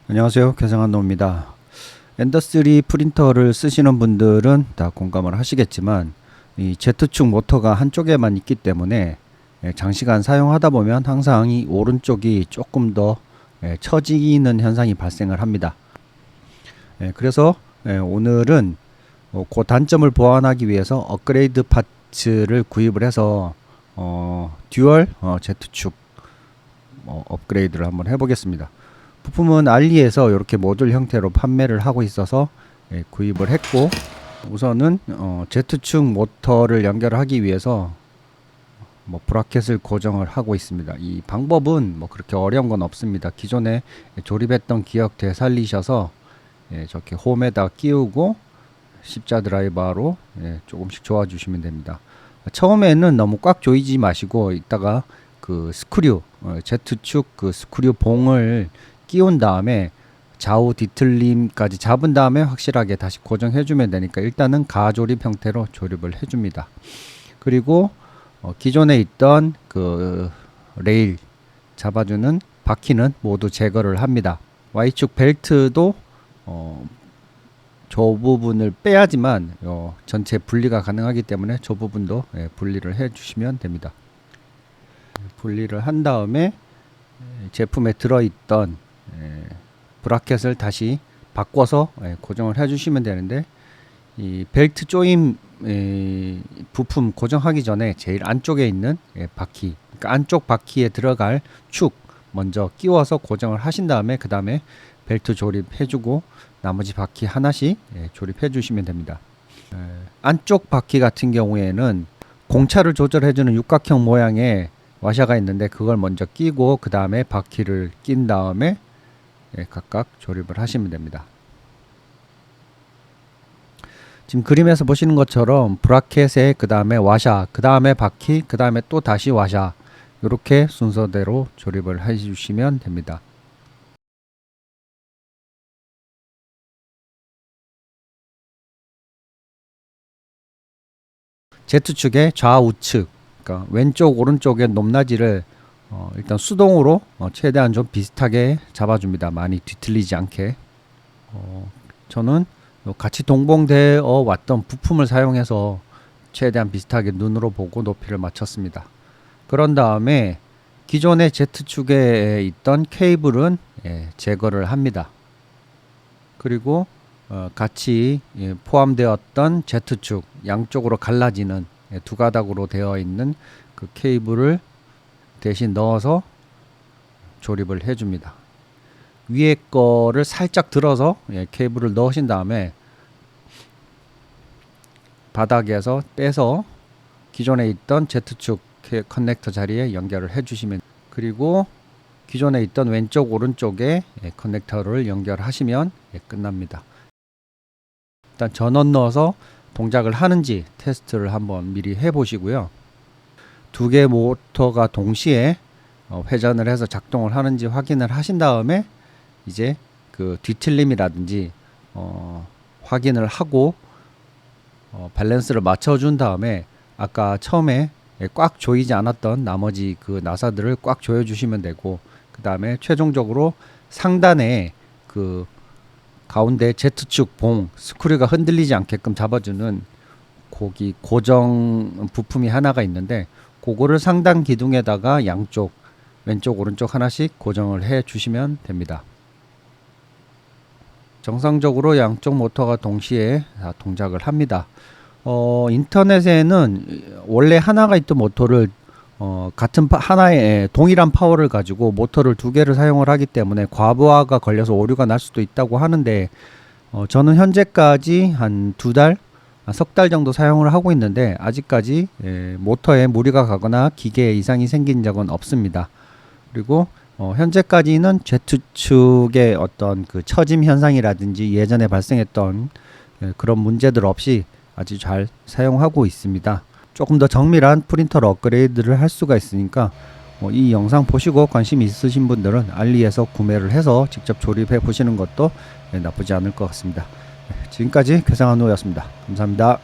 안녕하세요, 괴상한노입니다. 엔더3 프린터를 쓰시는 분들은 다 공감을 하시겠지만 이 Z축 모터가 한쪽에만 있기 때문에 장시간 사용하다 보면 항상 이 오른쪽이 조금 더 처지는 현상이 발생을 합니다. 그래서 오늘은 그 단점을 보완하기 위해서 업그레이드 파츠를 구입을 해서 듀얼 Z축 업그레이드를 한번 해보겠습니다. 부품은 알리에서 이렇게 모듈 형태로 판매를 하고 있어서 구입을 했고, 우선은 Z축 모터를 연결하기 위해서 브라켓을 고정을 하고 있습니다. 이 방법은 그렇게 어려운 건 없습니다. 기존에 조립했던 기억 되살리셔서 저렇게 홈에다 끼우고 십자 드라이버로 조금씩 조아 주시면 됩니다. 처음에는 너무 꽉 조이지 마시고 이따가 그 스크류 Z축 그 스크류 봉을 끼운 다음에 좌우 뒤틀림까지 잡은 다음에 확실하게 다시 고정해 주면 되니까 일단은 가조립 형태로 조립을 해 줍니다. 그리고 기존에 있던 그 레일 잡아주는 바퀴는 모두 제거를 합니다. Y축 벨트도 저 부분을 빼야지만 전체 분리가 가능하기 때문에 저 부분도 분리를 해 주시면 됩니다. 분리를 한 다음에 제품에 들어있던 브라켓을 다시 바꿔서 고정을 해 주시면 되는데, 이 벨트 조임 부품 고정하기 전에 제일 안쪽에 있는 바퀴, 그러니까 안쪽 바퀴에 들어갈 축 먼저 끼워서 고정을 하신 다음에 그 다음에 벨트 조립해 주고 나머지 바퀴 하나씩 조립해 주시면 됩니다. 안쪽 바퀴 같은 경우에는 공차를 조절해 주는 육각형 모양의 와샤가 있는데 그걸 먼저 끼고 그 다음에 바퀴를 낀 다음에 각각 조립을 하시면 됩니다. 지금 그림에서 보시는 것처럼 브라켓에 그 다음에 와샤, 그 다음에 바퀴, 그 다음에 또 다시 와샤, 이렇게 순서대로 조립을 해주시면 됩니다. Z축의 좌우측, 그러니까 왼쪽 오른쪽의 높낮이를 일단 수동으로 최대한 좀 비슷하게 잡아줍니다. 많이 뒤틀리지 않게. 저는 같이 동봉되어 왔던 부품을 사용해서 최대한 비슷하게 눈으로 보고 높이를 맞췄습니다. 그런 다음에 기존의 Z축에 있던 케이블은 제거를 합니다. 그리고 같이 포함되었던 Z축 양쪽으로 갈라지는 두 가닥으로 되어 있는 그 케이블을 대신 넣어서 조립을 해줍니다. 위에 거를 살짝 들어서 케이블을 넣으신 다음에 바닥에서 빼서 기존에 있던 Z축 커넥터 자리에 연결을 해주시면, 그리고 기존에 있던 왼쪽 오른쪽에 커넥터를 연결하시면 끝납니다. 일단 전원 넣어서 동작을 하는지 테스트를 한번 미리 해보시고요. 두 개의 모터가 동시에 회전을 해서 작동을 하는지 확인을 하신 다음에 이제 그 뒤틀림이라든지 확인을 하고 밸런스를 맞춰준 다음에 아까 처음에 꽉 조이지 않았던 나머지 그 나사들을 꽉 조여 주시면 되고, 그 다음에 최종적으로 상단에 그 가운데 Z축 봉 스크류가 흔들리지 않게끔 잡아주는 거기 고정 부품이 하나가 있는데 그거를 상단 기둥에다가 양쪽 왼쪽 오른쪽 하나씩 고정을 해 주시면 됩니다. 정상적으로 양쪽 모터가 동시에 동작을 합니다. 인터넷에는 원래 하나가 있던 모터를 같은 하나의 동일한 파워를 가지고 모터를 두 개를 사용을 하기 때문에 과부하가 걸려서 오류가 날 수도 있다고 하는데, 저는 현재까지 한 석 달 정도 사용을 하고 있는데 아직까지 모터에 무리가 가거나 기계에 이상이 생긴 적은 없습니다. 그리고 현재까지는 Z축의 어떤 그 처짐 현상이라든지 예전에 발생했던 그런 문제들 없이 아주 잘 사용하고 있습니다. 조금 더 정밀한 프린터를 업그레이드를 할 수가 있으니까 이 영상 보시고 관심 있으신 분들은 알리에서 구매를 해서 직접 조립해 보시는 것도 나쁘지 않을 것 같습니다. 지금까지 괴상한노였습니다. 감사합니다.